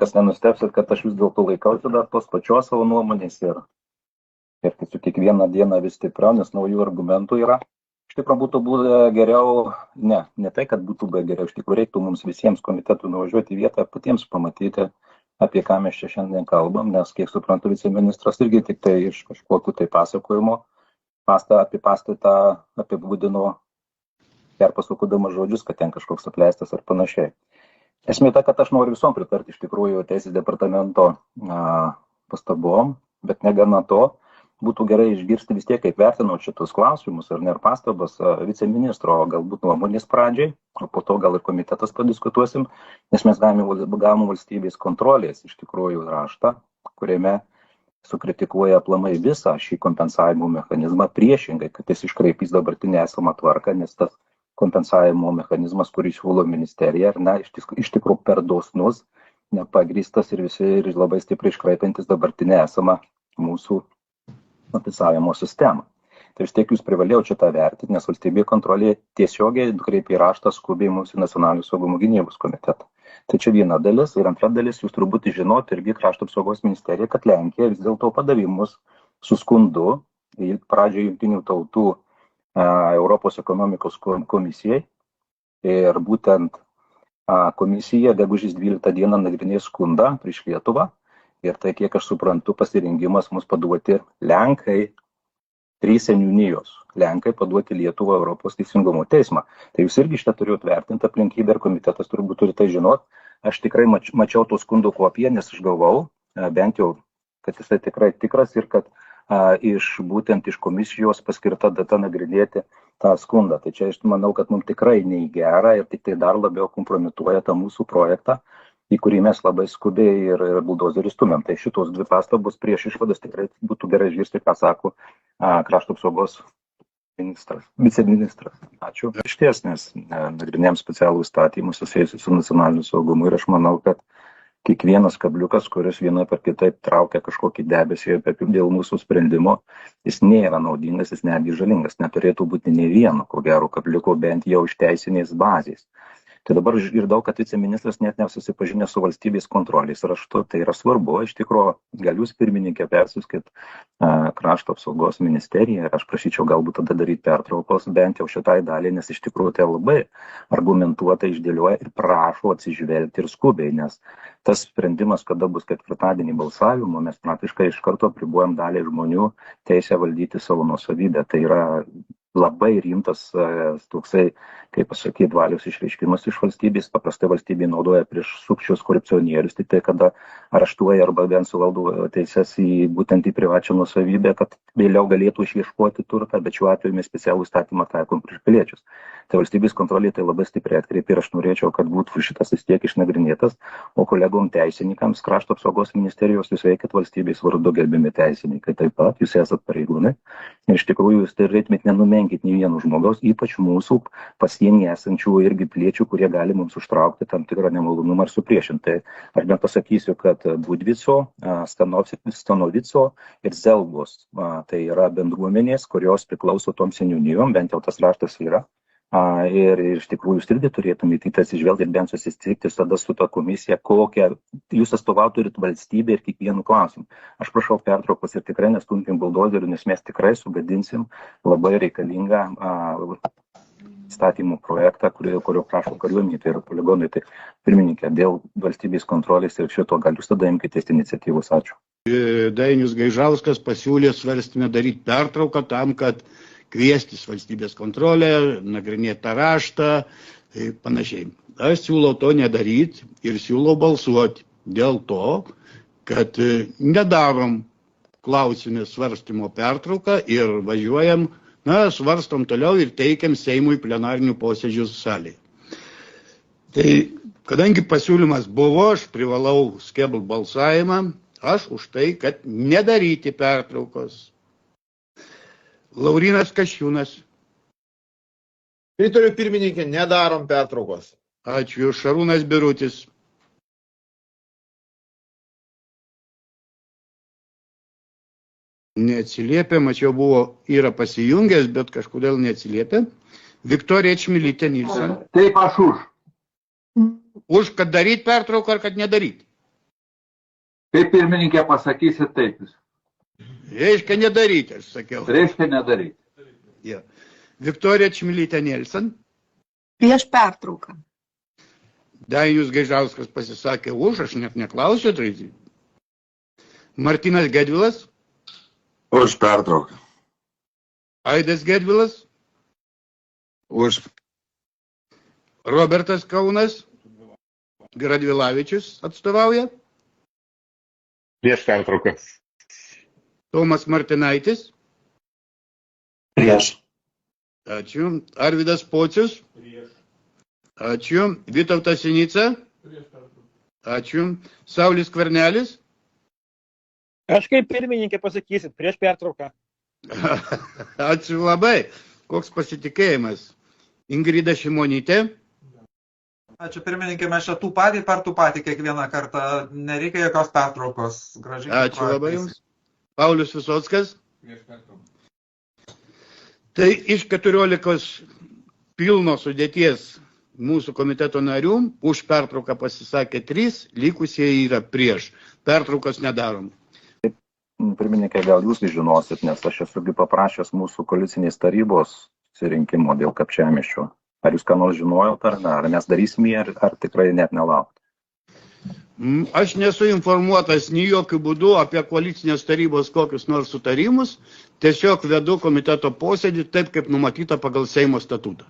niekas nenustepsit, kad aš vis dėlto laikausi dar tos pačios savo nuomonės ir su kiekvieną dieną vis stipriau, nes naujų argumentų yra. Iš tikrųjų būtų buvę geriau, ne tai, kad būtų buvę geriau, iš tikrųjų reiktų mums visiems komitetų nuvažiuoti į vietą, patiems pamatyti, apie ką mes čia šiandien kalbam, nes, kiek suprantu, viceministras irgi tik tai iš kažkokiu tai pasakojimo apie pastatą apibūdino perpasakodama žodžius, kad ten kažkoks apleistas ar panašiai. Esmė ta, kad aš noriu visom pritarti iš tikrųjų Teisės departamento pastabom, bet negana to, būtų gerai išgirsti vis tiek, kaip vertinau šitus klausimus ar ne ir pastabas viceministro, galbūt nuomonės pradžiai, o po to gal ir komitetas padiskutuosim, nes mes gavom valstybės kontrolės iš tikrųjų raštą, kuriame sukritikuoja aplamai visą šį kompensavimo mechanizmą priešingai, kad jis iškraipys dabartinę esamą tvarką, nes tas kompensavimo mechanizmas, kurį siūlo ministerija, iš tikrųjų per dosnus, nepagrįstas ir labai stipriai iškraipintis dabartinę esamą mūsų kompensavimo sistemą. Tai vis tiek jūs privalėjau šitą vertinti, nes valstybė kontrolė tiesiogiai nukreipė raštą skubiai mūsų nacionalinio saugumo gynybos komitetą. Tai čia viena dalis ir antra dalis, jūs turbūt žinot irgi Krašto apsaugos ministerija, kad Lenkija vis dėlto padavimus su skundu į pradžią Jungtinių tautų Europos ekonomikos komisijai ir būtent komisija gegužės 12 dieną nagrinės skundą prieš Lietuvą ir tai, kiek aš suprantu, pasirengimas mus paduoti Lenkai, 3 seniūnijos, Lenkai paduoti Lietuvą Europos teisingumo teismą. Tai jūs irgi šitą turėjot vertinti aplinkybę ir komitetas turbūt turi tai žinot. Aš tikrai mačiau to skundo kopiją, nes aš galvau, bent jau, kad jisai tikrai tikras ir kad būtent iš komisijos paskirta data nagrinėti tą skundą. Tai čia aš manau, kad mums tikrai nei gera ir tik tai dar labiau kompromituoja tą mūsų projektą, į kurį mes labai skubiai ir buldozerius stumėm. Tai šitos dvi pastabos prieš išvadas tikrai būtų gerai išgirsti, ką sako Krašto apsaugos viceministras. Ačiū. Išties, nes nagrinėjom specialų įstatymą susijusį su nacionaliniu saugumu ir aš manau, kad kiekvienas kabliukas, kuris vienaip ar kitaip traukia kažkokį debesį dėl mūsų sprendimo, jis nėra naudingas, jis netgi žalingas. Neturėtų būti nei vieno, ko gero, kabliuko bent jau iš teisinės bazės. Tai dabar išgirdau, kad viceministras net nesusipažinę su valstybės kontrolės raštu. Tai yra svarbu, iš tikrųjų, gal jūs pirmininkė persiuskit Krašto apsaugos ministeriją ir aš prašyčiau galbūt tada daryti pertraukos bent jau šitai daliai, nes iš tikrųjų tai labai argumentuotai išdėlioja ir prašo atsižvelgti ir skubiai, nes tas sprendimas, kada bus ketvirtadienį balsavimo, mes praktiškai iš karto apribojam dalį žmonių teisę valdyti savo nuosavybę. Tai yra labai rimtas toksai, kaip pasakyti, valios išreiškimas iš valstybės. Paprastai valstybė naudoja prieš sukčius korupcionierius, tik tai kada areštuoja arba bent suvaldo teises būtent į privačią nuosavybę, kad vėliau galėtų išieškoti turtą, bet šiuo atveju mes specialų įstatymą taikom prieš piliečius. Tai valstybės kontrolė tai labai stipriai atkreipė ir aš norėčiau, kad būtų šitas vis tiek išnagrinėtas, o kolegom teisininkams Krašto apsaugos ministerijos jūs veikit valstybės vardu, gerbiami teisininkai, taip pat jūs esat pareigūnai ir iš tikrųjų jūs turėtumėt nenumenkit nei vieno žmogaus, ypač mūsų pasienyje esančių irgi piliečių, kurie gali mums užtraukti tam tikrą nemalonumą ir supriešinti. Aš bent pasakysiu, kad Budvico, Stanovico ir Zelgos tai yra bendruomenės, kurios priklauso tom seniūnijom, bent jau tas raštas yra. Ir iš tikrųjų jūs irgi turėtumėte į tai atsižvelgti ir bent susitikti tada su ta komisija, kokią jūs atstovautumėt valstybę ir kiekvienu klausimu. Aš prašau pertraukos ir tikrai nestumkim buldozerių, nes mes tikrai sugadinsim labai reikalingą įstatymų projektą, kurio prašo kariuomenė, tai yra poligonai. Tai pirmininkė, dėl valstybės kontrolės ir šito gal jūs tada imkitės iniciatyvos. Ačiū. Dainius Gaižauskas pasiūlė svarstymę daryti pertrauką tam, kad kviestis valstybės kontrolę, nagrinėti tą raštą, panašiai. Aš siūlau to nedaryti ir siūlau balsuoti dėl to, kad nedarom klausimės svarstymo pertrauką ir važiuojam, svarstom toliau ir teikiam Seimui plenarinių posėdžių salėje. Tai kadangi pasiūlymas buvo, aš privalau skelbti balsavimą, aš už tai, kad nedaryti pertraukos. Laurynas Kasčiūnas. Pritariu pirmininkė, nedarom pertraukos. Ačiū. Šarūnas Birutis. Neatsiliepia, mačiau yra pasijungęs, bet kažkodėl neatsiliepia. Viktorija Čmilytė Nilsen. Taip, aš už. Už, kad daryti pertrauką ar kad nedaryti? Kaip pirmininkė pasakysit taip. Reiškia nedaryti, aš sakiau. Reiškia nedaryti. Ja. Viktorija Čmilytė Nilsen. Prieš pertrauką. Dainius Gaižauskas pasisakė už, aš net neklausiu. Martynas Gedvilas. Už pertrauką. Aidas Gedvilas. Už. Robertas Kaunas. Radvilavičius atstovauja. Prieš pertrauką. Tomas Martinaitis. Prieš. Ačiū. Arvydas Pocius. Prieš. Ačiū. Vytautas Sinica. Prieš pertrauką. Ačiū. Saulius Skvernelis. Aš kaip pirmininkė pasakysit, prieš pertrauką. Ačiū labai. Koks pasitikėjimas. Ingrida Šimonytė. Ačiū pirmininkė, mes čia tų patį kiekvieną kartą, nereikia jokios pertraukos. Gražiai. Ačiū labai jums. Paulius Visockas. Tai iš 14 pilno sudėties mūsų komiteto narių už pertrauką pasisakė 3, likusieji yra prieš. Pertraukos nedarom. Pirmininkė, gal jūs žinosit, nes aš esu paprašęs mūsų koalicinės tarybos susirinkimo dėl Kapčiamiesčio. Ar jūs ką nors žinojot ar ne? Ar mes darysim jį, ar tikrai net nelaukti? Aš nesu informuotas nei jokių būdų apie koalicinės tarybos kokius nors sutarimus. Tiesiog vedu komiteto posėdį taip, kaip numatyta pagal Seimo statutą.